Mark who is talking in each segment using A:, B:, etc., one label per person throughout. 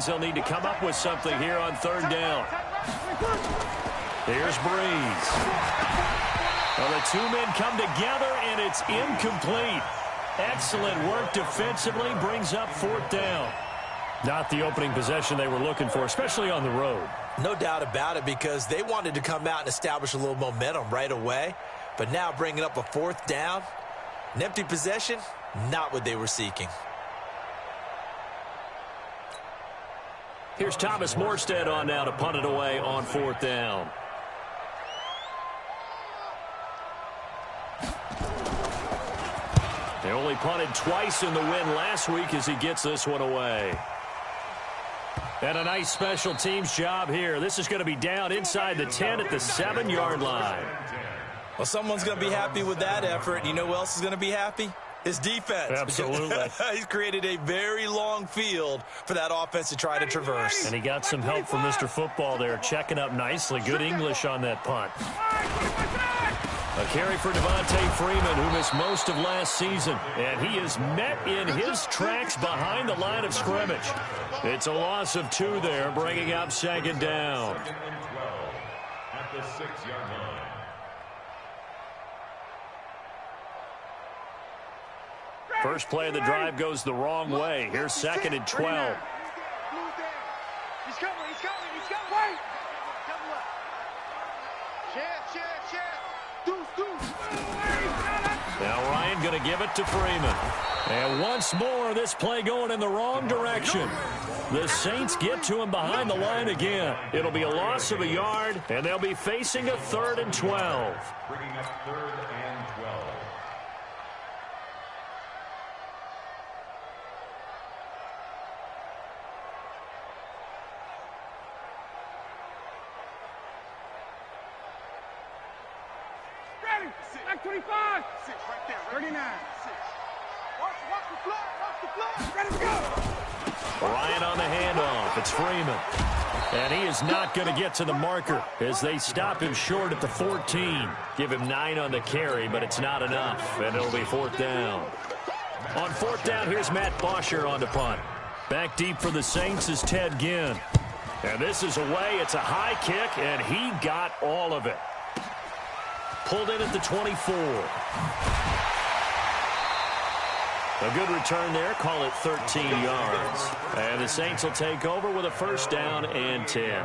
A: They'll need to come up with something here on third down. Here's Breeze. Well, the two men come together, and it's incomplete. Excellent work defensively, brings up fourth down. Not the opening possession they were looking for, especially on the road.
B: No doubt about it, because they wanted to come out and establish a little momentum right away. But now bringing up a fourth down, an empty possession, not what they were seeking.
A: Here's Thomas Morstead on now to punt it away on fourth down. They only punted twice in the win last week as he gets this one away. And a nice special teams job here. This is going to be down inside the 10 at the 7-yard line.
B: Well, someone's going to be happy with that effort. And you know who else is going to be happy? His defense.
A: Absolutely.
B: He's created a very long field for that offense to try to traverse.
A: And he got some help from Mr. Football there, checking up nicely. Good English on that punt. A carry for Devontae Freeman, who missed most of last season. And he is met in his tracks behind the line of scrimmage. It's a loss of 2 there, bringing up second down.
C: At the 6-yard line.
A: First play of the drive goes the wrong way. Here's second and 12.
D: He's coming, he's coming, he's coming. Wait.
A: Now Ryan going to give it to Freeman. And once more, this play going in the wrong direction. The Saints get to him behind the line again. It'll be a loss of a yard, and they'll be facing a 3rd and 12.
C: Bringing up 3rd and 12.
D: Ready. 25. 6 right there. 39. 6. Watch the flag. Watch the flag. Ready to go.
A: Ryan on the handoff. It's Freeman. And he is not going to get to the marker as they stop him short at the 14. Give him 9 on the carry, but it's not enough. And it'll be fourth down. On fourth down, here's Matt Bosher on the punt. Back deep for the Saints is Ted Ginn. And this is away. It's a high kick, and he got all of it. Pulled in at the 24. A good return there. Call it 13 yards. And the Saints will take over with a first down and 10.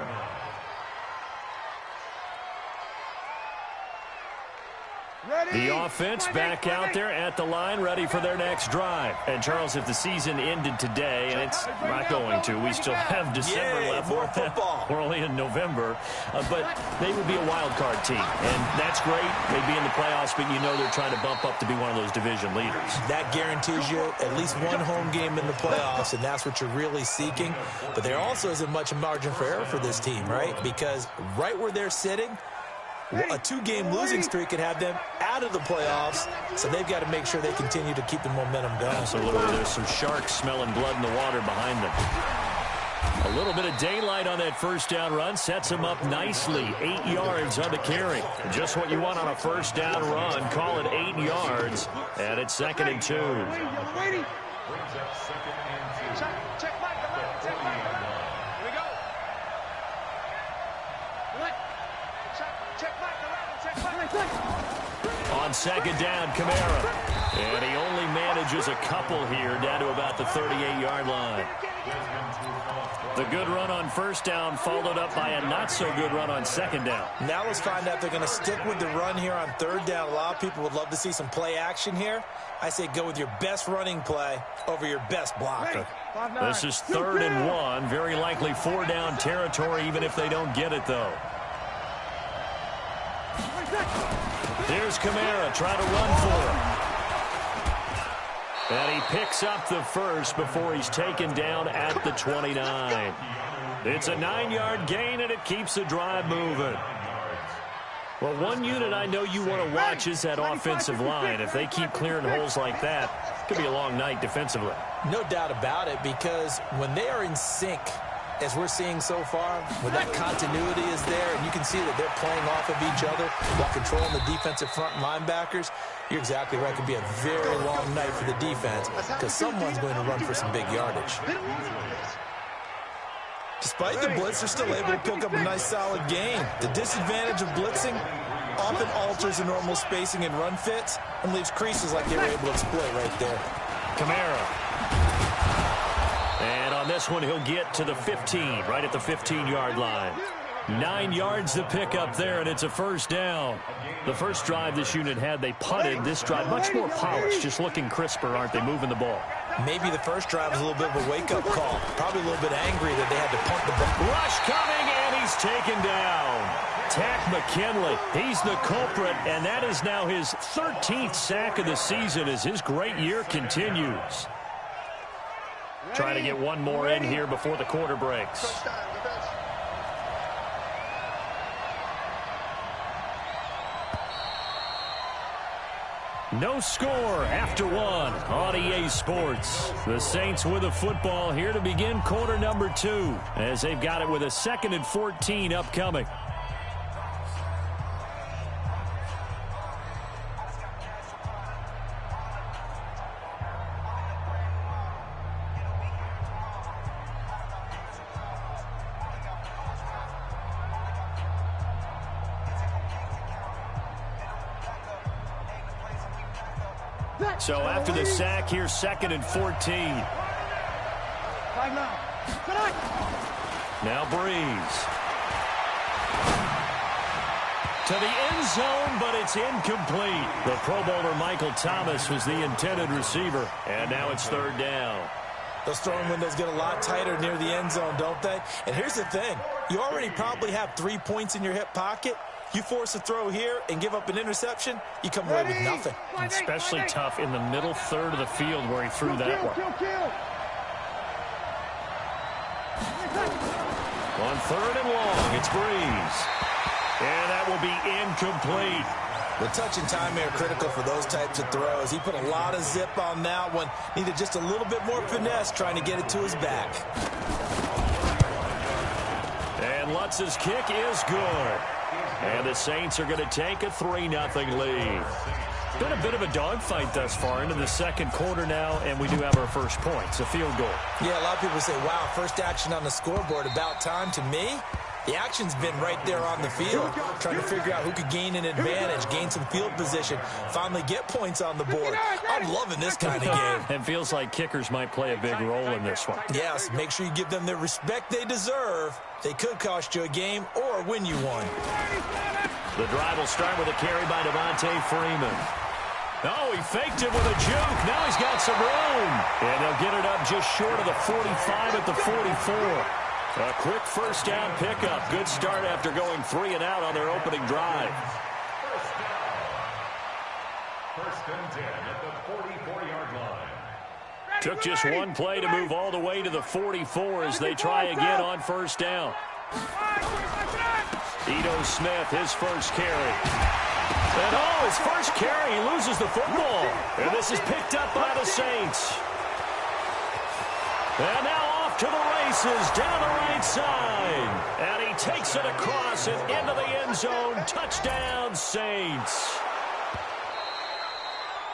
A: The offense back out there at the line, ready for their next drive. And, Charles, if the season ended today, and it's not going to, we still have December left.
B: More football.
A: We're only in November. But they would be a wild card team. And that's great. They'd be in the playoffs, but you know they're trying to bump up to be one of those division leaders.
B: That guarantees you at least one home game in the playoffs, and that's what you're really seeking. But there also isn't much margin for error for this team, right? Because right where they're sitting, a 2-game losing streak could have them out of the playoffs, so they've got to make sure they continue to keep the momentum going.
A: Absolutely. There's some sharks smelling blood in the water behind them. A little bit of daylight on that first down run sets them up nicely. 8 yards on the carry. Just what you want on a first down run. Call it 8 yards, and it's 2nd and 2.
D: Waiting. Check Mike. Check Mike. Here we go.
A: On second down, Kamara. And he only manages a couple here, down to about the 38-yard line. The good run on first down followed up by a not-so-good run on second down.
B: Now let's find out if they're going to stick with the run here on third down. A lot of people would love to see some play action here. I say go with your best running play over your best blocker.
A: This is 3rd and 1. Very likely 4-down territory, even if they don't get it, though. Here's Kamara trying to run for him. And he picks up the first before he's taken down at the 29. It's a 9-yard gain, and it keeps the drive moving. Well, one unit I know you want to watch is that offensive line. If they keep clearing holes like that, it could be a long night defensively.
B: No doubt about it, because when they are in sync, as we're seeing so far, when that continuity is there, and you can see that they're playing off of each other while controlling the defensive front linebackers, you're exactly right. It could be a very long night for the defense because someone's going to run for some big yardage. Despite the blitz, they're still able to pick up a nice, solid gain. The disadvantage of blitzing often alters the normal spacing and run fits and leaves creases like they were able to exploit right there.
A: Kamara. And on this one, he'll get to the 15, right at the 15-yard line. 9 yards to pick up there, and it's a first down. The first drive this unit had, they punted. This drive, much more polished, just looking crisper, aren't they, moving the ball?
B: Maybe the first drive was a little bit of a wake-up call. Probably a little bit angry that they had to punt the ball.
A: Rush coming, and he's taken down. Tack McKinley, he's the culprit, and that is now his 13th sack of the season as his great year continues. Trying to get one more in here before the quarter breaks. No score after one on EA Sports. The Saints with a football here to begin quarter number 2 as they've got it with a 2nd and 14 upcoming. So after the sack, here's 2nd and 14. Now Breeze. To the end zone, but it's incomplete. The Pro Bowler Michael Thomas was the intended receiver, and now it's 3rd down.
B: Those throwing windows get a lot tighter near the end zone, don't they? And here's the thing. You already probably have 3 points in your hip pocket. You force a throw here and give up an interception, you come away with nothing.
A: Especially tough in the middle third of the field where he threw that one. On 3rd and long, it's Breeze. And that will be incomplete.
B: The touch and timing are critical for those types of throws. He put a lot of zip on that one. Needed just a little bit more finesse trying to get it to his back.
A: And Lutz's kick is good. And the Saints are going to take a 3-0 lead. Been a bit of a dogfight thus far into the 2nd quarter now, and we do have our first points, a field goal.
B: Yeah, a lot of people say, wow, first action on the scoreboard, about time. To me, the action's been right there on the field, trying to figure out who could gain an advantage, gain some field position, finally get points on the board. I'm loving this kind of game.
A: It feels like kickers might play a big role in this one.
B: Yes, make sure you give them the respect they deserve. They could cost you a game or win you one.
A: The drive will start with a carry by Devontae Freeman. Oh, he faked it with a juke. Now he's got some room. And they'll get it up just short of the 45 at the 44. A quick first down pickup. Good start after going 3 and out on their opening drive.
C: First and 10 at the 44-yard line.
A: Took just one play to move all the way to the 44 as they try again on first down. Ito Smith, his first carry. And his first carry, he loses the football. And this is picked up by the Saints. And now off to the races down the right side. And he takes it across and into the end zone. Touchdown, Saints.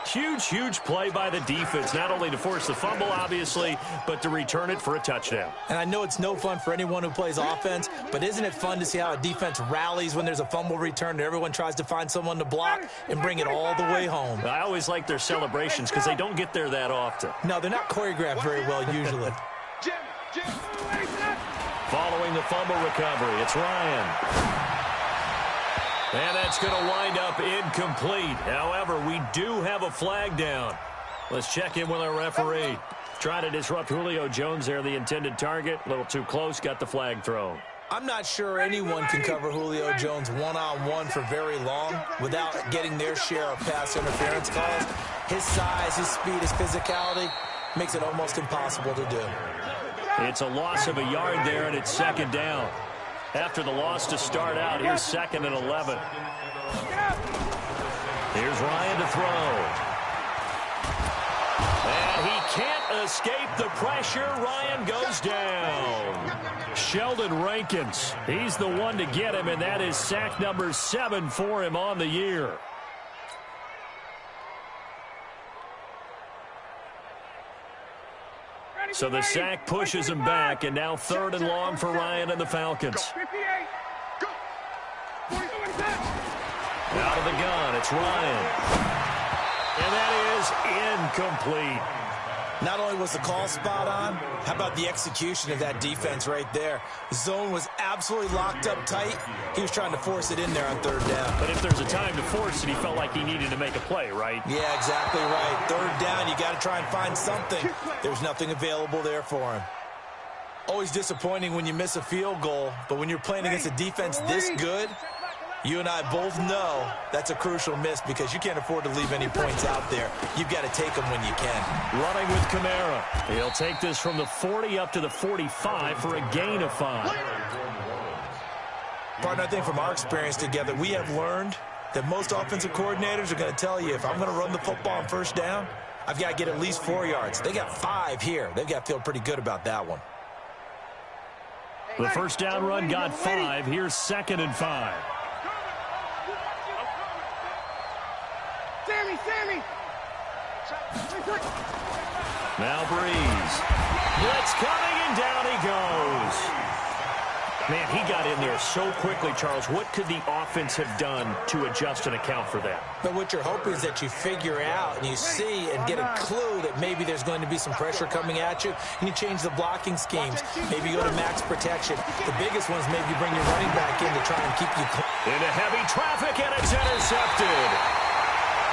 A: Huge, huge play by the defense, not only to force the fumble, obviously, but to return it for a touchdown.
B: And I know it's no fun for anyone who plays offense, but isn't it fun to see how a defense rallies when there's a fumble return and everyone tries to find someone to block and bring it all the way home?
A: I always like their celebrations because they don't get there that often.
B: No, they're not choreographed very well usually.
A: Following the fumble recovery, it's Ryan. And that's going to wind up incomplete. However, we do have a flag down. Let's check in with our referee. Trying to disrupt Julio Jones there, the intended target. A little too close, got the flag thrown.
B: I'm not sure anyone can cover Julio Jones one-on-one for very long without getting their share of pass interference calls. His size, his speed, his physicality makes it almost impossible to do.
A: It's a loss of a yard there, and it's 2nd down. After the loss to start out, here's 2nd and 11. Here's Ryan to throw. And he can't escape the pressure. Ryan goes down. Sheldon Rankins, he's the one to get him, and that is sack number 7 for him on the year. So the sack pushes him back, and now 3rd and long for Ryan and the Falcons.
D: 58. Go. 42.
A: Out of the gun, it's Ryan. And that is incomplete.
B: Not only was the call spot on, how about the execution of that defense right there? The zone was absolutely locked up tight. He was trying to force it in there on 3rd down.
A: But if there's a time to force it, he felt like he needed to make a play, right?
B: Yeah, exactly right. 3rd down, you got to try and find something. There's nothing available there for him. Always disappointing when you miss a field goal, but when you're playing against a defense this good, you and I both know that's a crucial miss because you can't afford to leave any points out there. You've got to take them when you can.
A: Running with Kamara. He'll take this from the 40 up to the 45 for a gain of 5.
B: Partner, I think from our experience together, we have learned that most offensive coordinators are going to tell you, if I'm going to run the football on 1st down, I've got to get at least 4 yards. They got 5 here. They've got to feel pretty good about that one.
A: The 1st down run got 5. Here's 2nd and 5.
D: Sammy.
A: Now Breeze. Blitz coming, and down he goes. Man, he got in there so quickly, Charles. What could the offense have done to adjust and account for that?
B: But what you're hoping is that you figure out and you see and get a clue that maybe there's going to be some pressure coming at you, and you change the blocking schemes. Maybe you go to max protection. The biggest one is maybe you bring your running back in to try and keep you clean.
A: Into heavy traffic, and it's intercepted.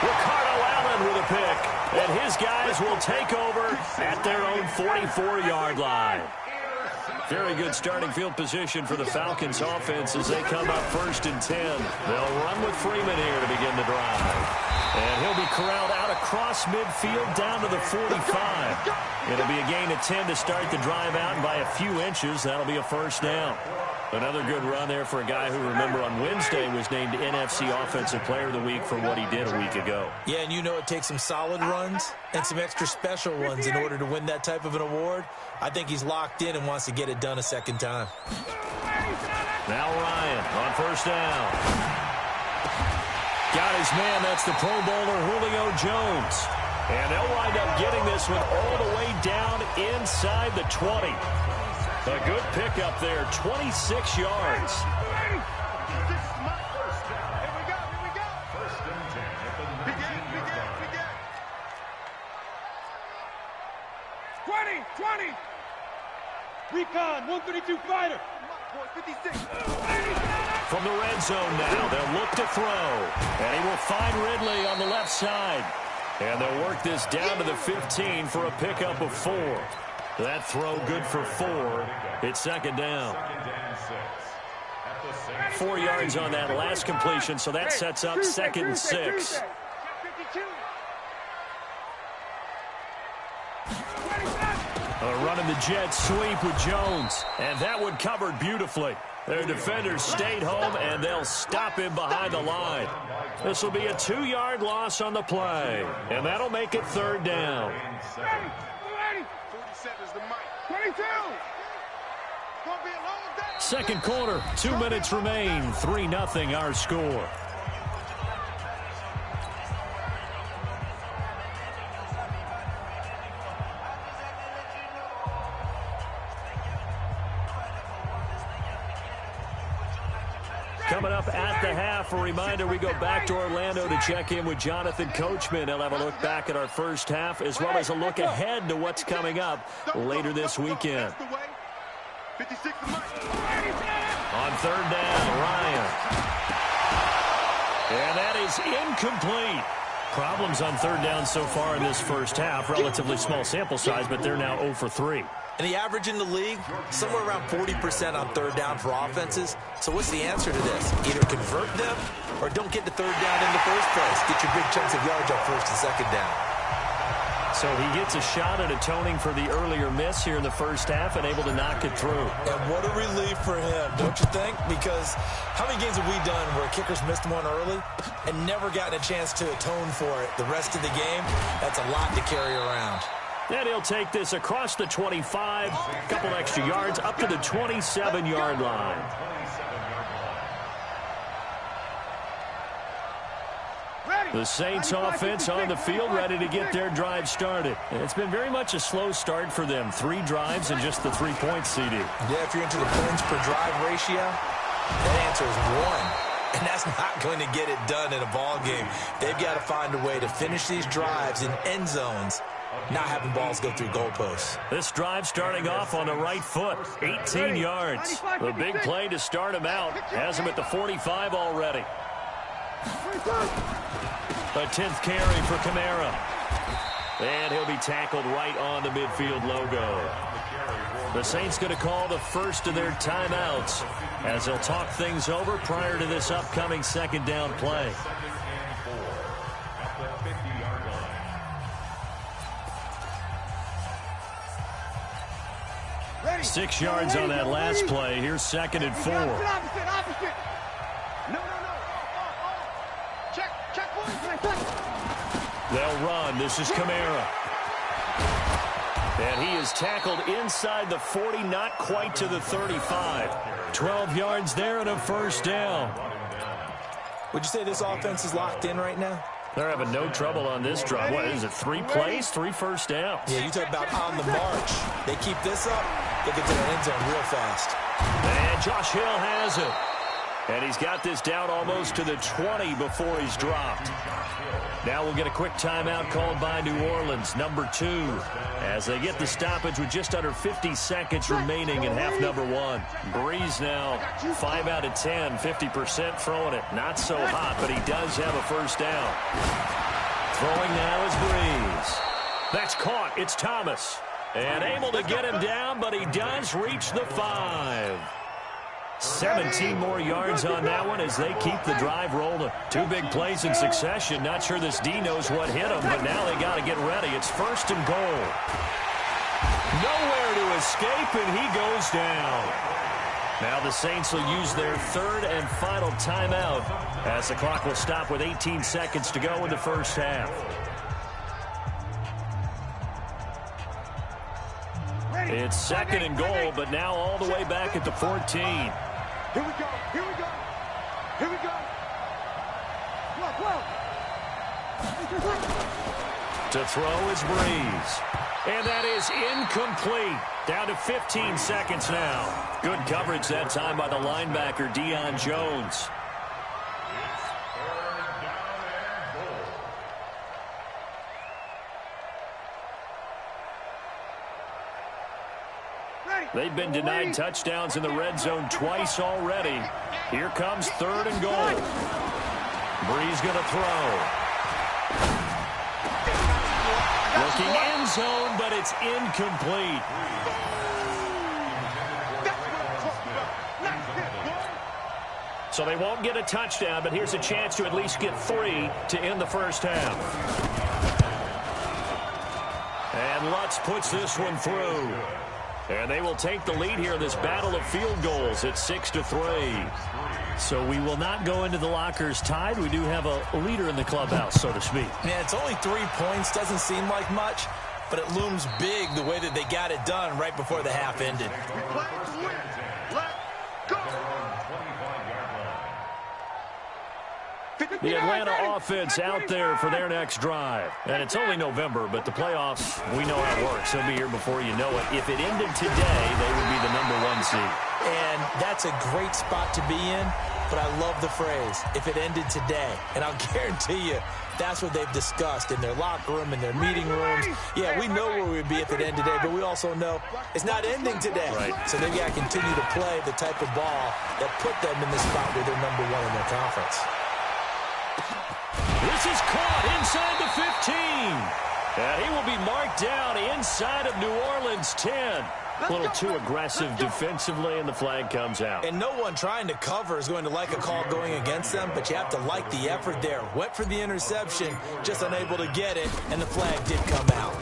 A: Ricardo Allen with a pick, and his guys will take over at their own 44-yard line. Very good starting field position for the Falcons offense as they come up 1st and 10. They'll run with Freeman here to begin the drive. And he'll be corralled out across midfield down to the 45. It'll be a gain of 10 to start the drive out, and by a few inches, that'll be a 1st down. Another good run there for a guy who, remember, on Wednesday was named NFC Offensive Player of the Week for what he did a week ago.
B: Yeah, and you know it takes some solid runs and some extra special ones in order to win that type of an award. I think he's locked in and wants to get it done a 2nd time.
A: Now Ryan on 1st down. Got his man. That's the Pro Bowler Julio Jones. And they'll wind up getting this one all the way down inside the 20. A good pickup there, 26 yards.
D: 20. Recon, 132 fighter. 56.
A: From the red zone now, they'll look to throw. And he will find Ridley on the left side. And they'll work this down to the 15 for a pickup of 4. That throw good for 4. It's 2nd down. 4 yards on that last completion, so that sets up 2nd and 6. Running the jet sweep with Jones, and that one covered beautifully. Their defenders stayed home, and they'll stop him behind the line. This will be a 2-yard loss on the play, and that'll make it 3rd down.
D: 22.
A: 2nd quarter, 2 minutes remain, 3-0 our score. Coming up at the half, a reminder, we go back to Orlando to check in with Jonathan Coachman. He'll have a look back at our first half as well as a look ahead to what's coming up later this weekend. On 3rd down, Ryan. And that is incomplete. Problems on 3rd down so far in this first half. Relatively small sample size, but they're now 0 for 3.
B: And the average in the league, somewhere around 40% on 3rd down for offenses. So what's the answer to this? Either convert them or don't get to 3rd down in the first place. Get your big chunks of yards on 1st and 2nd down.
A: So he gets a shot at atoning for the earlier miss here in the first half and able to knock it through.
B: And what a relief for him, don't you think? Because how many games have we done where kickers missed one early and never gotten a chance to atone for it the rest of the game? That's a lot to carry around.
A: And he'll take this across the 25, a couple extra yards, up to the 27-yard line.
D: Ready.
A: The Saints offense on the field, ready to get their drive started. It's been very much a slow start for them. 3 drives and just the 3-point CD.
B: Yeah, if you're into the points per drive ratio, that answer is 1. And that's not going to get it done in a ball game. They've got to find a way to finish these drives in end zones, not having balls go through goalposts.
A: This drive starting off on the right foot, 18 yards. The big play to start him out. Has him at the 45 already. A 10th carry for Kamara. And he'll be tackled right on the midfield logo. The Saints going to call the first of their timeouts as they'll talk things over prior to this upcoming second down play. 6 yards on that last play. Here's 2nd and 4.
D: Opposite. No. Check.
A: They'll run. This is Kamara. And he is tackled inside the 40, not quite to the 35. 12 yards there and a first down.
B: Would you say this offense is locked in right now?
A: They're having no trouble on this drive. What is it, 3 plays, 3 first downs?
B: Yeah, you talk about on the march. They keep this up, they'll get to the end zone real fast.
A: And Josh Hill has it. And he's got this down almost to the 20 before he's dropped. Now we'll get a quick timeout called by New Orleans, number 2, as they get the stoppage with just under 50 seconds remaining in half number 1. Breeze now 5 out of 10, 50% throwing it. Not so hot, but he does have a first down. Throwing now is Breeze. That's caught. It's Thomas. And able to get him down, but he does reach the 5. 17 more yards on that one as they keep the drive rolling. 2 big plays in succession. Not sure this D knows what hit him, but now they got to get ready. It's 1st and goal. Nowhere to escape, and he goes down. Now the Saints will use their 3rd and final timeout as the clock will stop with 18 seconds to go in the first half. It's 2nd and goal, but now all the way back at the 14.
D: Here we go.
A: To throw is Breeze. And that is incomplete. Down to 15 seconds now. Good coverage that time by the linebacker, Deion Jones. They've been denied touchdowns in the red zone twice already. Here comes 3rd and goal. Breeze going to throw. Looking end zone, but it's incomplete. So they won't get a touchdown, but here's a chance to at least get 3 to end the first half. And Lutz puts this one through. And they will take the lead here in this battle of field goals at 6-3. So we will not go into the lockers tied. We do have a leader in the clubhouse, so to speak.
B: Man, it's only 3 points. Doesn't seem like much, but it looms big the way that they got it done right before the half ended.
A: The Atlanta offense out there for their next drive. And it's only November, but the playoffs, we know how it works. They'll be here before you know it. If it ended today, they would be the number 1 seed.
B: And that's a great spot to be in, but I love the phrase, if it ended today. And I'll guarantee you, that's what they've discussed in their locker room, in their meeting rooms. Yeah, we know where we'd be if it ended today, but we also know it's not ending today.
A: Right.
B: So they've got to continue to play the type of ball that put them in the spot where they're number 1 in their conference.
A: This is caught inside the 15. And he will be marked down inside of New Orleans 10. A little too aggressive defensively, and the flag comes out.
B: And no one trying to cover is going to like a call going against them, but you have to like the effort there. Went for the interception, just unable to get it, and the flag did come out.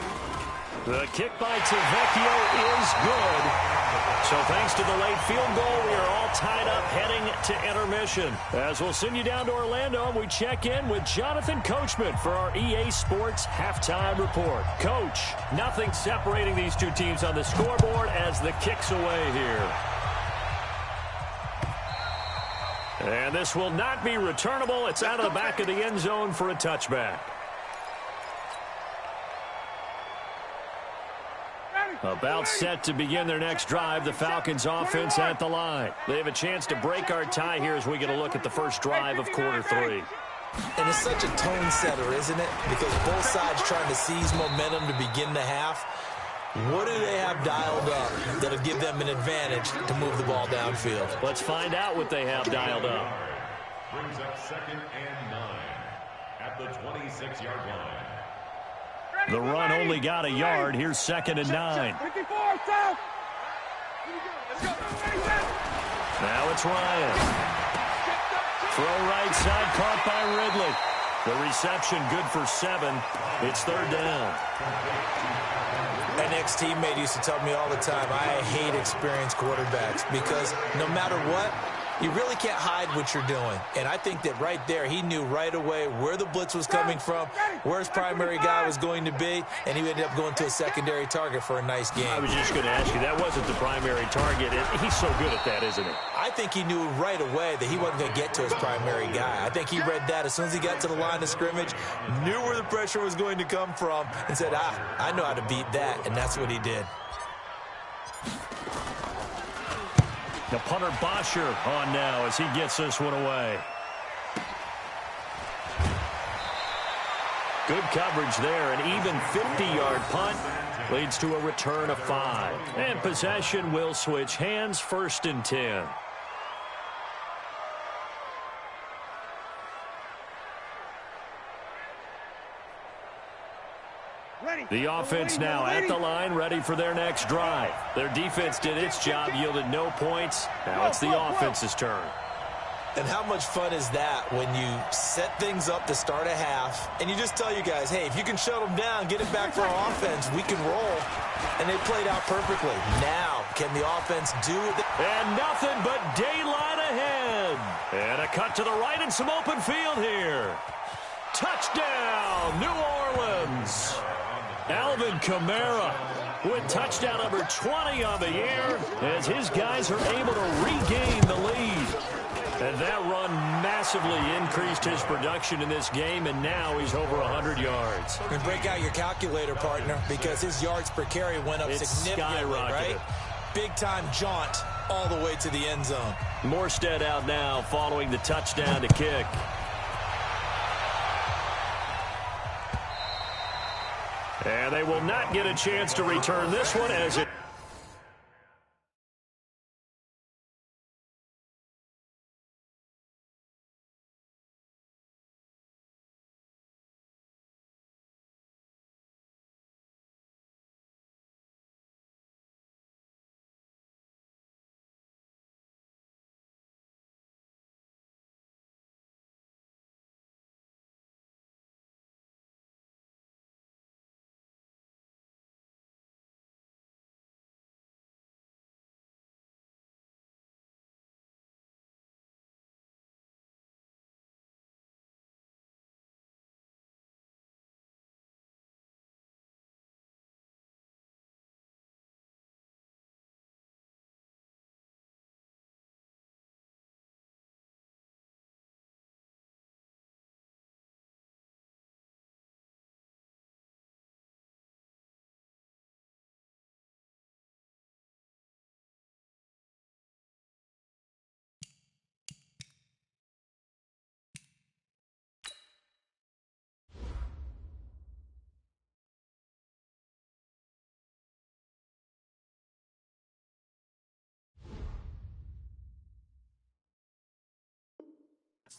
A: The kick by Tavecchio is good. So thanks to the late field goal, we are all tied up heading to intermission. As we'll send you down to Orlando, we check in with Jonathan Coachman for our EA Sports Halftime Report. Coach, nothing separating these 2 teams on the scoreboard as the kick's away here. And this will not be returnable. It's out of the back of the end zone for a touchback. About set to begin their next drive, the Falcons offense at the line. They have a chance to break our tie here as we get a look at the first drive of quarter 3.
B: And it's such a tone setter, isn't it? Because both sides trying to seize momentum to begin the half. What do they have dialed up that'll give them an advantage to move the ball downfield?
A: Let's find out what they have dialed up.
C: Brings up 2nd and 9 at the 26-yard line.
A: The run only got a yard. Here's 2nd and 9.
D: 54, south.
A: Now it's Ryan. Throw right side, caught by Ridley. The reception good for 7. It's 3rd down.
B: An ex-teammate used to tell me all the time, I hate experienced quarterbacks because no matter what, you really can't hide what you're doing. And I think that right there, he knew right away where the blitz was coming from, where his primary guy was going to be, and he ended up going to a secondary target for a nice game.
A: I was just going to ask you, that wasn't the primary target. He's so good at that, isn't he?
B: I think he knew right away that he wasn't going to get to his primary guy. I think he read that as soon as he got to the line of scrimmage, knew where the pressure was going to come from, and said, I know how to beat that, and that's what he did.
A: The punter Bosher on now as he gets this one away. Good coverage there. An even 50-yard punt leads to a return of 5. And possession will switch hands, 1st and 10. The offense now at the line, ready for their next drive. Their defense did its job, yielded no points. Now it's the offense's turn.
B: And how much fun is that when you set things up to start a half, and you just tell you guys, hey, if you can shut them down, get it back for our offense, we can roll. And they played out perfectly. Now, can the offense do it?
A: And nothing but daylight ahead. And a cut to the right and some open field here. Touchdown, New Orleans. Alvin Kamara with touchdown number 20 on the year as his guys are able to regain the lead. And that run massively increased his production in this game, and now he's over 100 yards.
B: And break out your calculator, partner, because his yards per carry went up significantly, right? Big-time jaunt all the way to the end zone.
A: Morstead out now following the touchdown to kick. And they will not get a chance to return this one as it...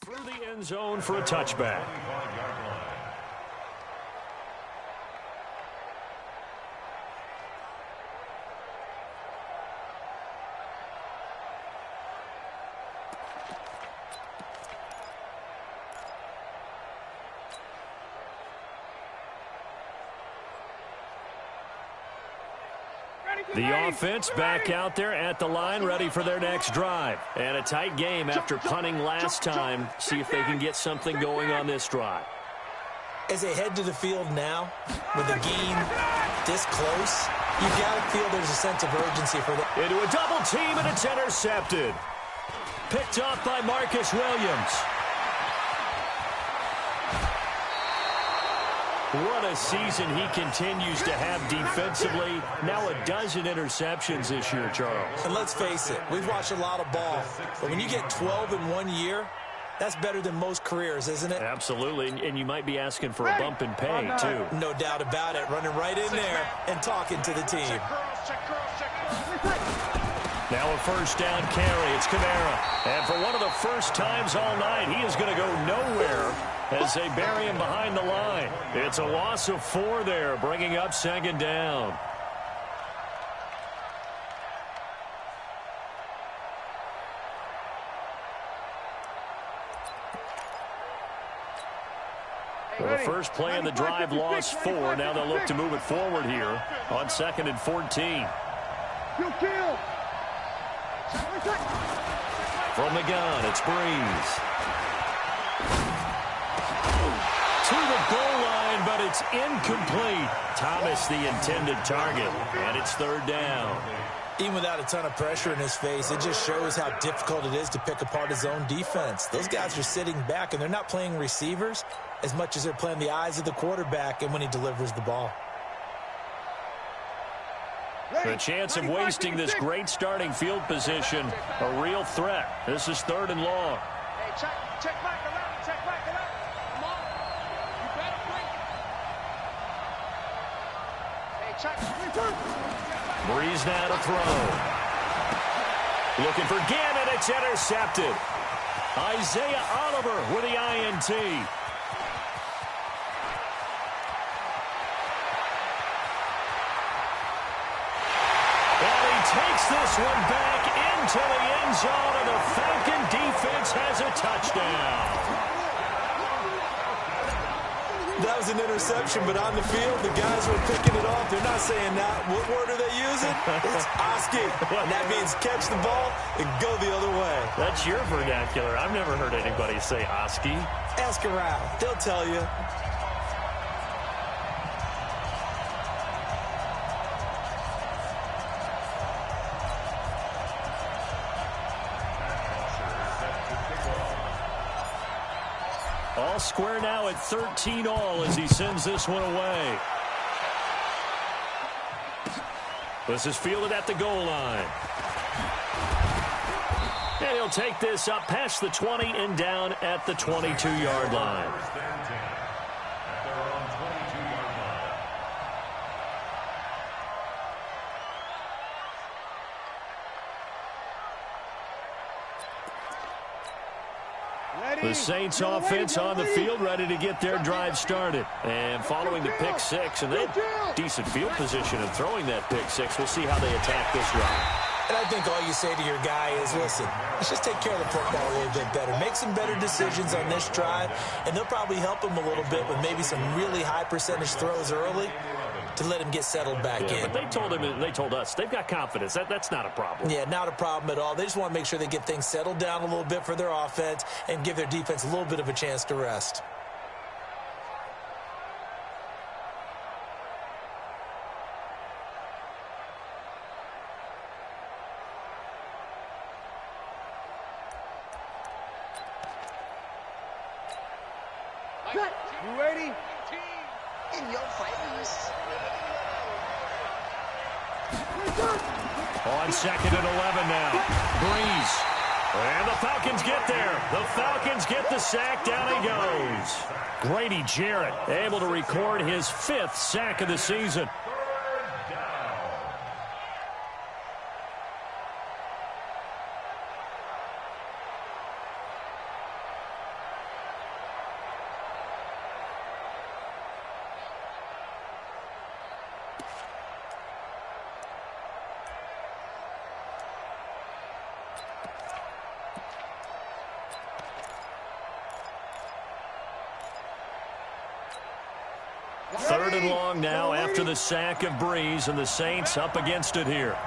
A: through the end zone for a touchback. The offense back out there at the line, ready for their next drive. And a tight game after punting last time. See if they can get something going on this drive.
B: As they head to the field now, with the game this close, you got to feel there's a sense of urgency for them.
A: Into a double team, and it's intercepted. Picked off by Marcus Williams. What a season he continues to have defensively. Now a dozen interceptions this year, Charles.
B: And let's face it, we've watched a lot of ball. But when you get 12 in 1 year, that's better than most careers, isn't it?
A: Absolutely, and you might be asking for a bump in pay, too.
B: No doubt about it. Running right in there and talking to the team.
A: Now a first down carry. It's Kamara. And for one of the first times all night, he is going to go nowhere as they bury him behind the line. It's a loss of 4 there, bringing up second down. Well, the first play in the drive lost 4. Now they'll look to move it forward here on 2nd and 14. From the gun, it's Breeze. To the goal line, but it's incomplete. Thomas the intended target, and it's 3rd down.
B: Even without a ton of pressure in his face, it just shows how difficult it is to pick apart his own defense. Those guys are sitting back, and they're not playing receivers as much as they're playing the eyes of the quarterback and when he delivers the ball.
A: The chance of wasting this great starting field position, a real threat. This is 3rd and long.
D: Hey, check back around, check back around. Come on. You better bring. Hey, check.
A: Breeze now to throw. Looking for Gannon. It's intercepted. Isaiah Oliver with the INT. Takes this one back into the end zone, and the Falcon defense has a touchdown.
B: That was an interception, but on the field, the guys were picking it off. They're not saying that. What word are they using? It's Oski. And that means catch the ball and go the other way.
A: That's your vernacular. I've never heard anybody say Oski.
B: Ask around. They'll tell you.
A: All square now at 13 all as he sends this one away. This is fielded at the goal line. And he'll take this up past the 20 and down at the 22-yard line. The Saints offense on the field, ready to get their drive started. And following the pick six, and they had decent field position in throwing that pick six. We'll see how they attack this drive.
B: And I think all you say to your guy is, listen, let's just take care of the football a little bit better. Make some better decisions on this drive, and they'll probably help him a little bit with maybe some really high percentage throws early to let him get settled back in.
A: But they told him, and they told us, they've got confidence. That's not a problem.
B: Yeah, not a problem at all. They just want to make sure they get things settled down a little bit for their offense and give their defense a little bit of a chance to rest.
D: You ready?
E: In your face.
A: On 2nd and 11 now. Breeze. And the Falcons get there. The Falcons get the sack. Down he goes. Grady Jarrett able to record his 5th sack of the season. Third and long now after the sack of Breeze, and the Saints up against it here.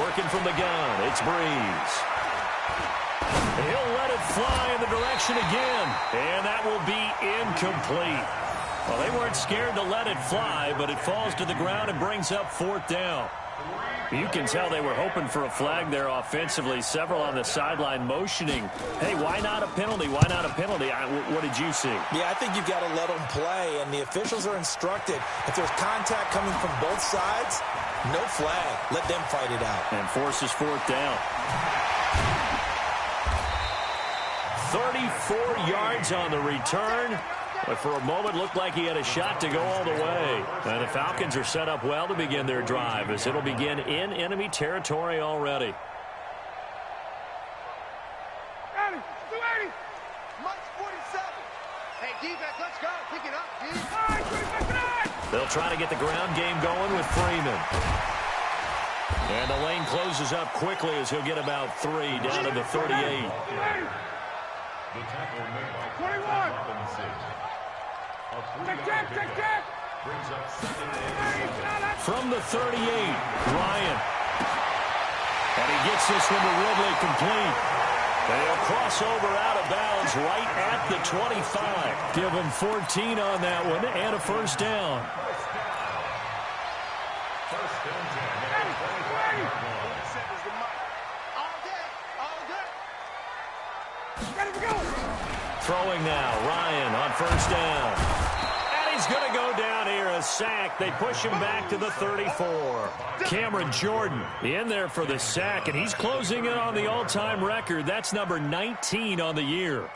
A: Working from the gun, it's Breeze. He'll let it fly in the direction again, and that will be incomplete. Well, they weren't scared to let it fly, but it falls to the ground and brings up 4th down. You can tell they were hoping for a flag there offensively. Several on the sideline motioning, hey, why not a penalty? Why not a penalty? What did you see?
B: Yeah, I think you've got to let them play, and the officials are instructed. If there's contact coming from both sides, no flag. Let them fight it out.
A: And forces fourth down. 34 yards on the return. But for a moment, looked like he had a shot to go all the way. And the Falcons are set up well to begin their drive, as it'll begin in enemy territory already.
D: 280.
E: Mike's 47. Hey, defense, let's go. Pick it up, D.
D: All right, 25.
A: They'll try to get the ground game going with Freeman. And the lane closes up quickly as he'll get about 3 down to the 38.
C: The tackle made by
D: 21.
C: Robinson.
D: Check.
C: Brings up second and
A: From the 38, Ryan. And he gets this one to Ridley complete. And he'll cross over out of bounds right at the 25. Give him 14 on that one and a first down.
C: First and 10.
D: Ready to go.
A: Throwing now, Ryan on first down. And he's going to go down here, a sack. They push him back to the 34. Cameron Jordan in there for the sack, and he's closing in on the all-time record. That's number 19 on the year.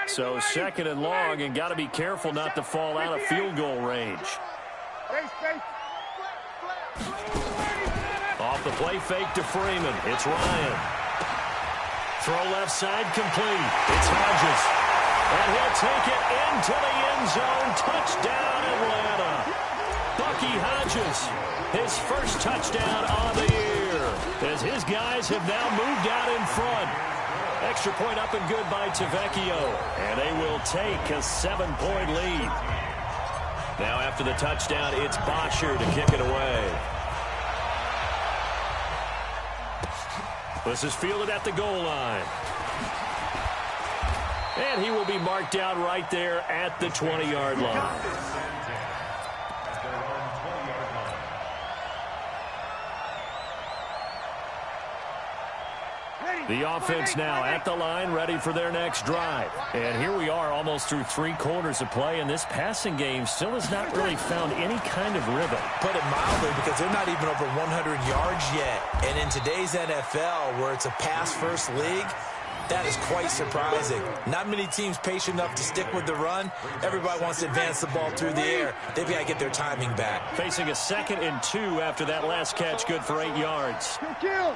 A: So second and long, and got to be careful not to fall out of field goal range. Off the play fake to Freeman. It's Ryan. Throw left side complete. It's Hodges. And he'll take it into the end zone. Touchdown, Atlanta. Bucky Hodges, his first touchdown on the year, as his guys have now moved out in front. Extra point up and good by Tavecchio. And they will take a 7-point lead. Now after the touchdown, it's Bosher to kick it away. This is fielded at the goal line. And he will be marked out right there at the 20-yard line. The offense now at the line, ready for their next drive. And here we are almost through 3 quarters of play, and this passing game still has not really found any kind of rhythm.
B: Put it mildly, because they're not even over 100 yards yet. And in today's NFL, where it's a pass-first league, that is quite surprising. Not many teams patient enough to stick with the run. Everybody wants to advance the ball through the air. They've got to get their timing back.
A: Facing a 2nd and 2 after that last catch, good for 8 yards.
D: Kill.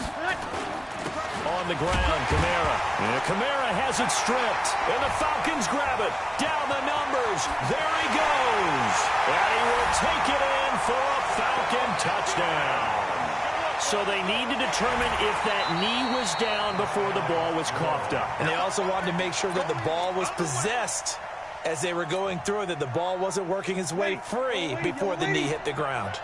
A: On the ground, Kamara. And Kamara has it stripped. And the Falcons grab it. Down the numbers. There he goes. And he will take it in for a Falcon touchdown. So they need to determine if that knee was down before the ball was coughed up.
B: And they also wanted to make sure that the ball was possessed as they were going through it, that the ball wasn't working its way free before the knee hit the ground.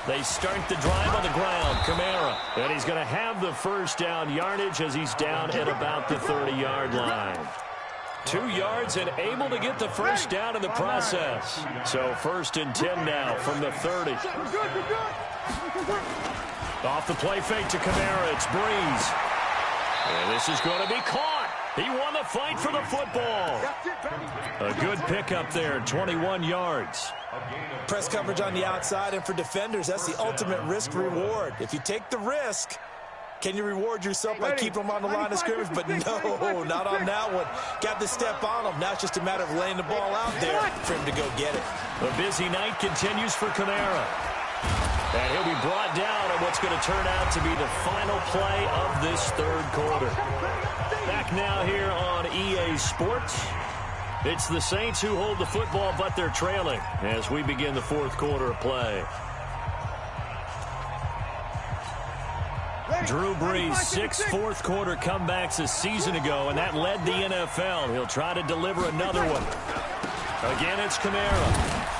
A: They start the drive on the ground. Kamara. And he's going to have the first down yardage as he's down at about the 30-yard line. 2 yards and able to get the first down in the process. So 1st and 10 now from the 30. Off the play fake to Kamara. It's Breeze. And this is going to be caught. He won the fight for the football. A good pickup there, 21 yards.
B: Press coverage on the outside, and for defenders, that's the ultimate risk-reward. If you take the risk, can you reward yourself by keeping them on the line of scrimmage? But no, not on that one. Got to step on them. Now it's just a matter of laying the ball out there for him to go get it.
A: A busy night continues for Kamara. And he'll be brought down on what's going to turn out to be the final play of this 3rd quarter. Back now here on EA Sports. It's the Saints who hold the football, but they're trailing as we begin the 4th quarter of play. Drew Brees, 6 fourth-quarter comebacks a season ago, and that led the NFL. He'll try to deliver another one. Again, it's Kamara.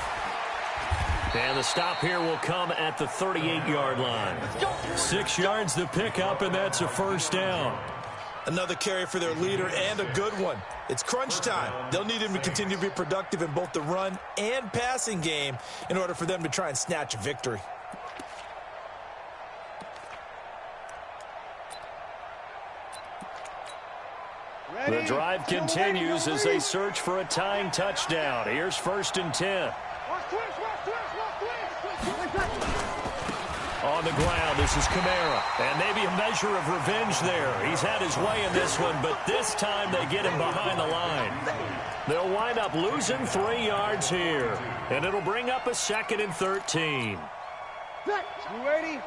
A: And the stop here will come at the 38-yard line. 6 yards to pick up, and that's a first down.
B: Another carry for their leader, and a good one. It's crunch time. They'll need him to continue to be productive in both the run and passing game in order for them to try and snatch a victory.
A: The drive continues as they search for a tying touchdown. Here's 1st and 10. On the ground, this is Kamara. And maybe a measure of revenge there. He's had his way in this one, but this time they get him behind the line. They'll wind up losing 3 yards here. And it'll bring up a 2nd and 13.
E: 280.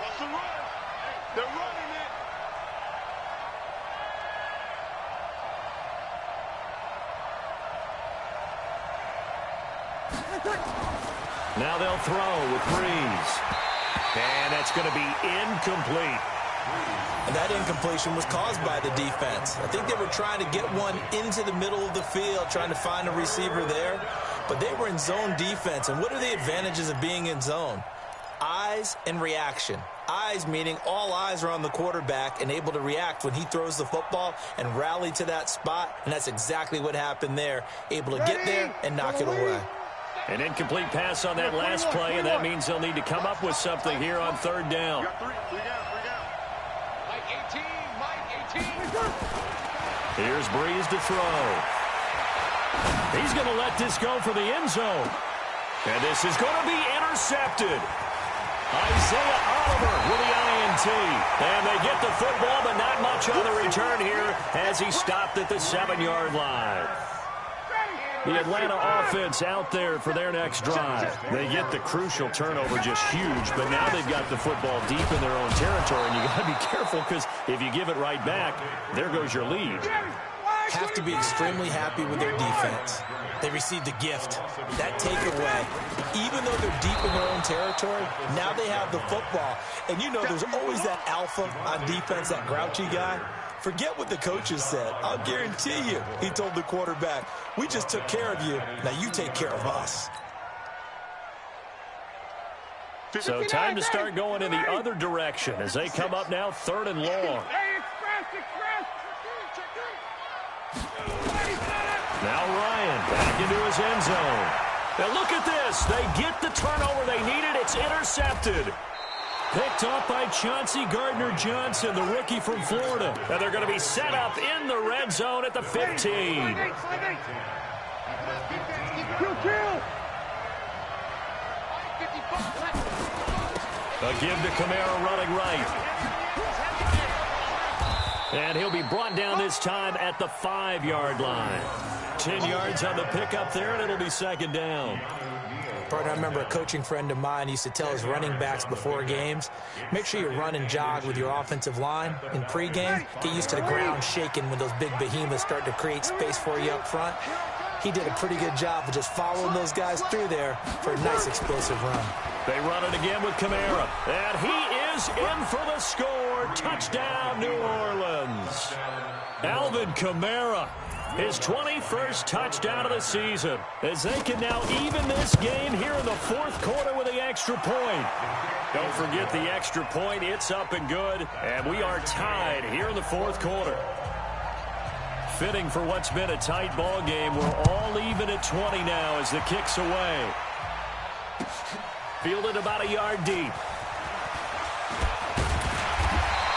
E: What's the run? They're running it.
A: Now they'll throw with Breeze. And that's going to be incomplete.
B: And that incompletion was caused by the defense. I think they were trying to get one into the middle of the field, trying to find a receiver there. But they were in zone defense. And what are the advantages of being in zone? Eyes and reaction. Eyes meaning all eyes are on the quarterback and able to react when he throws the football and rally to that spot. And that's exactly what happened there. Able to get there and knock it away.
A: An incomplete pass on that last play, and that means they'll need to come up with something here on 3rd down.
E: Mike 18, Mike 18.
A: Here's Breeze to throw. He's going to let this go for the end zone. And this is going to be intercepted. Isaiah Oliver with the INT. And they get the football, but not much on the return here as he stopped at the 7-yard line. The Atlanta offense out there for their next drive. They get the crucial turnover, just huge, but now they've got the football deep in their own territory, and you got to be careful because if you give it right back, there goes your lead.
B: Have to be extremely happy with their defense. They received a gift. That takeaway, even though they're deep in their own territory, now they have the football. And you know there's always that alpha on defense, that grouchy guy. Forget what the coaches said. I'll guarantee you, he told the quarterback, we just took care of you. Now you take care of us.
A: So time to start going in the other direction as they come up now 3rd and long. Now Ryan back into his end zone. Now look at this. They get the turnover they needed. It's intercepted. Picked up by Chauncey Gardner-Johnson, the rookie from Florida. And they're going to be set up in the red zone at the 15. A give to Kamara running right. And he'll be brought down this time at the 5-yard line. 10 yards on the pickup there, and it'll be 2nd down.
B: Partner, I remember a coaching friend of mine used to tell his running backs before games, make sure you run and jog with your offensive line in pregame. Get used to the ground shaking when those big behemoths start to create space for you up front. He did a pretty good job of just following those guys through there for a nice explosive run.
A: They run it again with Kamara. And he is in for the score. Touchdown, New Orleans. Alvin Kamara. His 21st touchdown of the season, as they can now even this game here in the 4th quarter with the extra point. Don't forget the extra point. It's up and good, and we are tied here in the 4th quarter. Fitting for what's been a tight ball game. We're all even at 20 now as the kick's away. Fielded about a yard deep.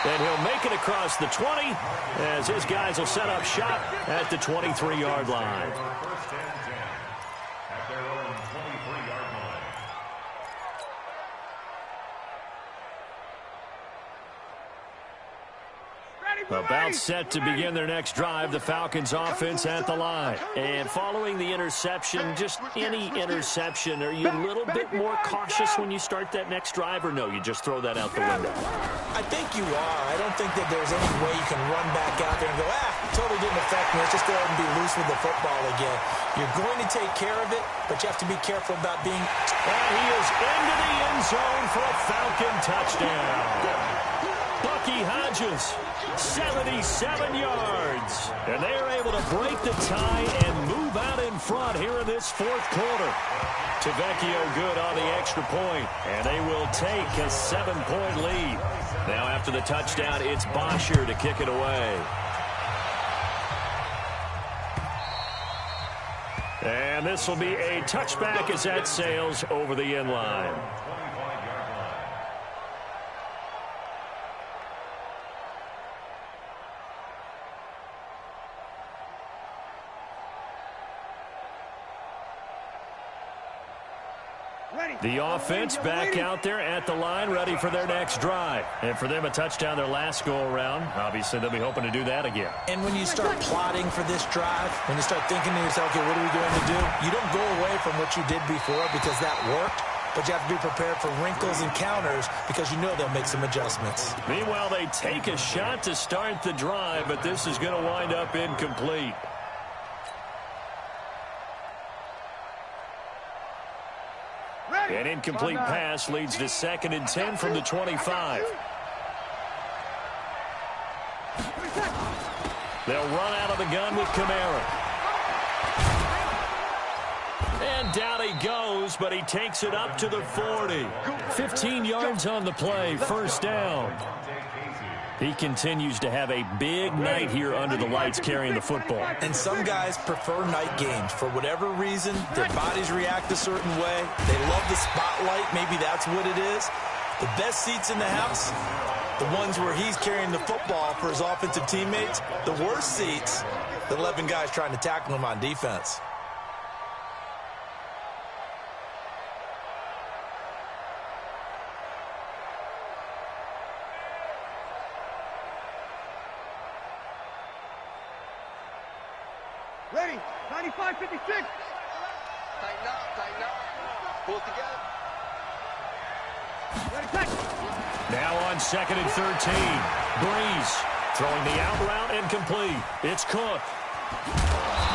A: And he'll make it across the 20 as his guys will set up shop at the 23-yard line.
C: First and 10 at their own 23-yard line.
A: About set to begin their next drive, the Falcons offense at the line. And following the interception, just any interception, are you a little bit more cautious when you start that next drive, or no, you just throw that out the window?
B: I think you are. I don't think that there's any way you can run back out there and go, totally didn't affect me. Let's just go ahead and be loose with the football again. You're going to take care of it, but you have to be careful about being...
A: And he is into the end zone for a Falcon touchdown. Bucky Hodges, 77 yards. yards. And they are able to break the tie and move out in front here in this fourth quarter. Tavecchio good on the extra point, and they will take a 7-point lead. Now after the touchdown, it's Bosher to kick it away. And this will be a touchback as that sails over the end line. The offense back out there at the line, ready for their next drive. And for them, a touchdown their last go-around. Obviously, they'll be hoping to do that again.
B: And when you start plotting for this drive, when you start thinking to yourself, okay, what are we going to do? You don't go away from what you did before because that worked, but you have to be prepared for wrinkles and counters because you know they'll make some adjustments.
A: Meanwhile, they take a shot to start the drive, but this is going to wind up incomplete. An incomplete pass leads to 2nd and 10 from the 25. They'll run out of the gun with Kamara. And down he goes, but he takes it up to the 40. 15 yards on the play, first down. He continues to have a big night here under the lights carrying the football.
B: And some guys prefer night games. For whatever reason, their bodies react a certain way. They love the spotlight. Maybe that's what it is. The best seats in the house, the ones where he's carrying the football for his offensive teammates. The worst seats, the 11 guys trying to tackle him on defense.
D: Ready, 95, 56.
E: Tighten up, tighten up. Pull it together.
D: Ready, touch.
A: Now on 2nd and 13. Breeze throwing the out route and complete. It's Cook.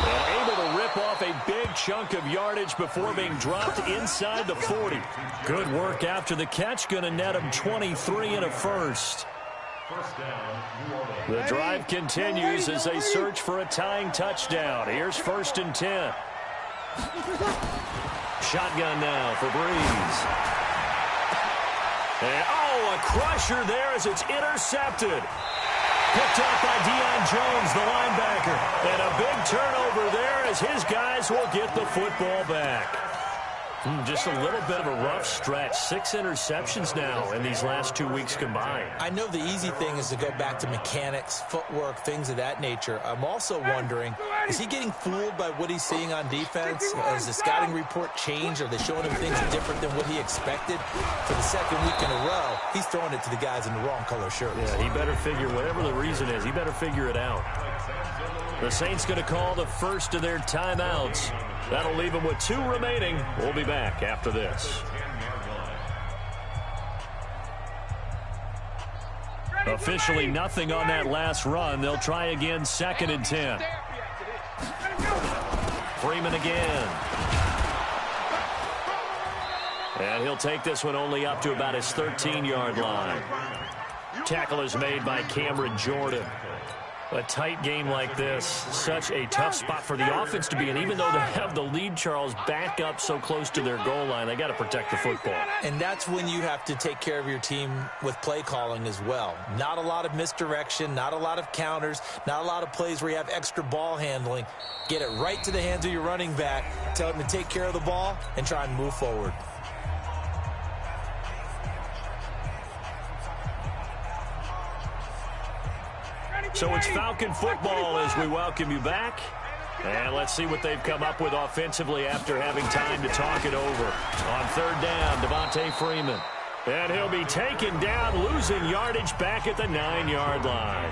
A: And able to rip off a big chunk of yardage before being dropped inside the 40. Good work after the catch. Going to net him 23 and a first. The drive continues as they search for a tying touchdown. Here's 1st and 10. Shotgun now for Breeze. And, a crusher there as it's intercepted. Picked off by Deion Jones, the linebacker. And a big turnover there as his guys will get the football back. Just a little bit of a rough stretch. 6 interceptions now in these last 2 weeks combined.
B: I know the easy thing is to go back to mechanics, footwork, things of that nature. I'm also wondering, is he getting fooled by what he's seeing on defense? Has the scouting report changed? Are they showing him things different than what he expected? For the 2nd week in a row, he's throwing it to the guys in the wrong color shirts.
A: Yeah, he better figure, whatever the reason is, he better figure it out. The Saints going to call the first of their timeouts. That'll leave them with 2 remaining. We'll be back after this. Officially nothing on that last run. They'll try again, 2nd and 10. Freeman again. And he'll take this one only up to about his 13-yard line. Tackle is made by Cameron Jordan. A tight game like this, such a tough spot for the offense to be in. Even though they have the lead, Charles, back up so close to their goal line, they got to protect the football.
B: And that's when you have to take care of your team with play calling as well. Not a lot of misdirection, not a lot of counters, not a lot of plays where you have extra ball handling. Get it right to the hands of your running back, tell him to take care of the ball, and try and move forward.
A: So it's Falcon football as we welcome you back. And let's see what they've come up with offensively after having time to talk it over. On 3rd down, Devontae Freeman. And he'll be taken down, losing yardage back at the 9-yard line.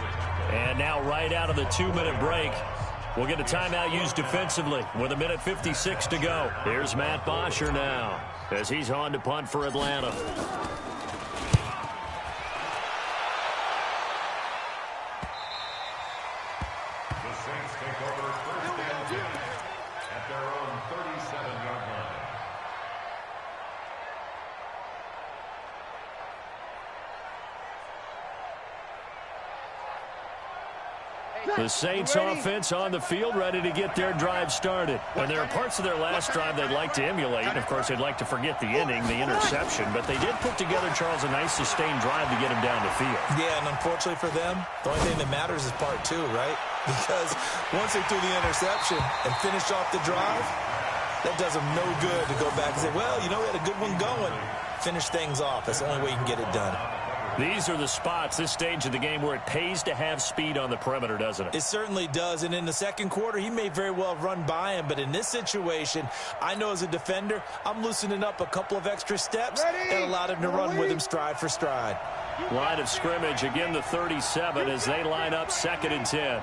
A: And now right out of the 2-minute break, we'll get a timeout used defensively with 1:56 to go. Here's Matt Bosher now as he's on to punt for Atlanta.
E: Hey,
A: The Saints offense on the field, ready to get their drive started. And there are parts of their last drive they'd like to emulate. And, of course, they'd like to forget the inning, the interception. But they did put together, Charles, a nice sustained drive to get him down the field.
B: Yeah, and unfortunately for them, the only thing that matters is part two, right? Because once they threw the interception and finished off the drive, that does them no good to go back and say, well, you know, we had a good one going. Finish things off. That's the only way you can get it done.
A: These are the spots, this stage of the game, where it pays to have speed on the perimeter, doesn't it?
B: It certainly does. And in the second quarter, he may very well have run by him. But in this situation, I know as a defender, I'm loosening up a couple of extra steps and allowed him to run with him stride for stride.
A: Line of scrimmage, again the 37 as they line up 2nd and 10.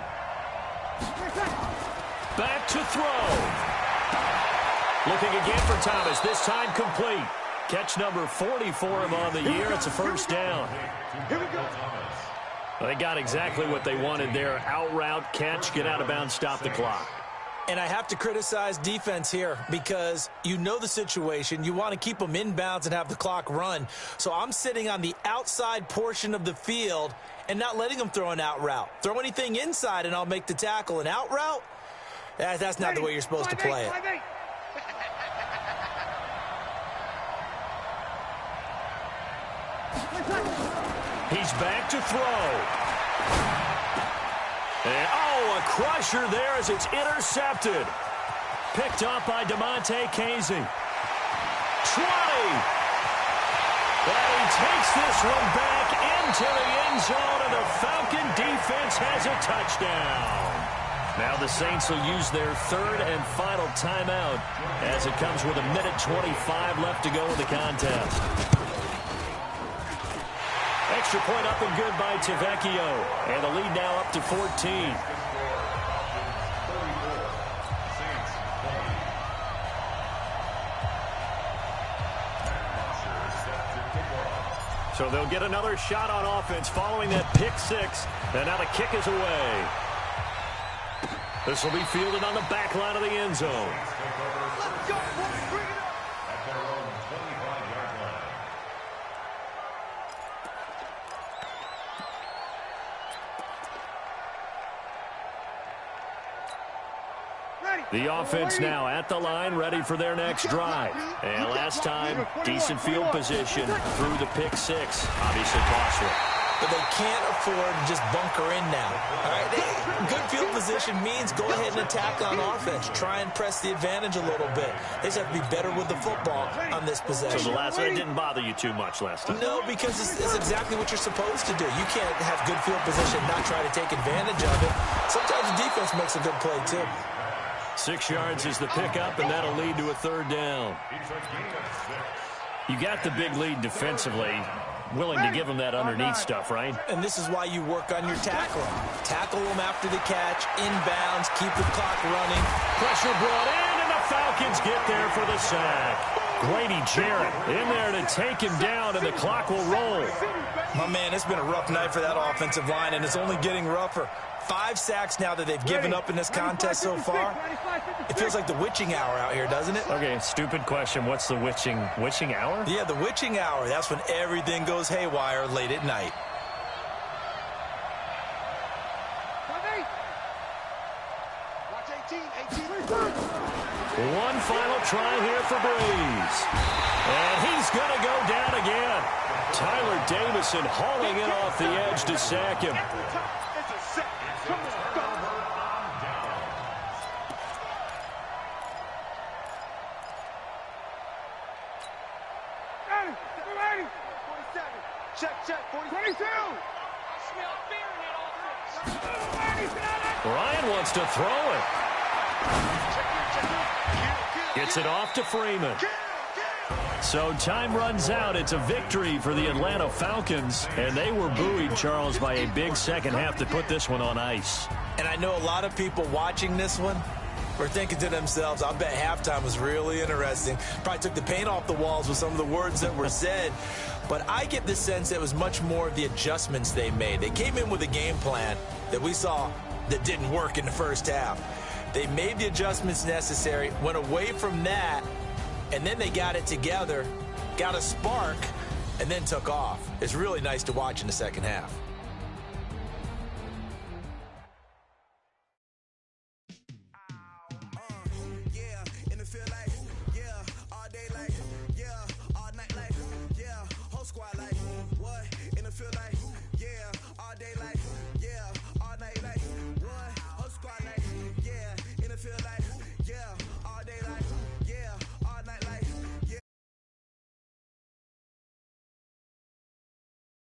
A: Back to throw. Looking again for Thomas, this time complete. Catch number 40 for him on the year. It's a first down.
D: Here we go.
A: They got exactly what they wanted there. Out route, catch, get out of bounds, stop the clock.
B: And I have to criticize defense here because you know the situation. You want to keep them inbounds and have the clock run. So I'm sitting on the outside portion of the field and not letting them throw an out route. Throw anything inside and I'll make the tackle. An out route? That's not the way you're supposed to play it.
A: He's back to throw. And, a crusher there as it's intercepted. Picked up by DeMonte Casey. 20. But he takes this one back into the end zone, and the Falcon defense has a touchdown. Now the Saints will use their 3rd and final timeout as it comes with 1:25 left to go in the contest. Extra point up and good by Tavecchio. And the lead now up to 14. So they'll get another shot on offense following that pick 6. And now the kick is away. This will be fielded on the back line of the end zone.
E: Let's go, boys. Bring it up.
C: At their own 25-yard line.
A: The offense now at the line, ready for their next drive. And last time, decent field position through the pick 6. Obviously costly.
B: But they can't afford to just bunker in now. All right, good field position means go ahead and attack on offense. Try and press the advantage a little bit. They just have to be better with the football on this possession.
A: So the last one didn't bother you too much last time?
B: No, because it's exactly what you're supposed to do. You can't have good field position and not try to take advantage of it. Sometimes the defense makes a good play, too.
A: 6 yards is the pickup, and that'll lead to a 3rd down. You got the big lead defensively. Willing to give them that underneath stuff, right?
B: And this is why you work on your tackling. Tackle them after the catch, inbounds, keep the clock running.
A: Pressure brought in, and the Falcons get there for the sack. Grady Jarrett in there to take him down, and the clock will roll.
B: My man, it's been a rough night for that offensive line, and it's only getting rougher. 5 sacks now that they've given up in this contest so far. It feels like the witching hour out here, doesn't it?
A: Okay, stupid question. What's the witching hour?
B: Yeah, the witching hour. That's when everything goes haywire late at night.
E: Watch 18.
A: One final try here for Breeze. And he's going to go down again. Tyler Davison hauling it off the edge to sack him.
E: Check, 42.
A: Ryan wants to throw it. Gets it off to Freeman. So time runs out. It's a victory for the Atlanta Falcons, and they were buoyed, Charles, by a big second half to put this one on ice.
B: And I know a lot of people watching this one were thinking to themselves, I bet halftime was really interesting. Probably took the paint off the walls with some of the words that were said. But I get the sense it was much more of the adjustments they made. They came in with a game plan that we saw that didn't work in the first half. They made the adjustments necessary, went away from that, and then they got it together, got a spark, and then took off. It's really nice to watch in the second half.
F: feel like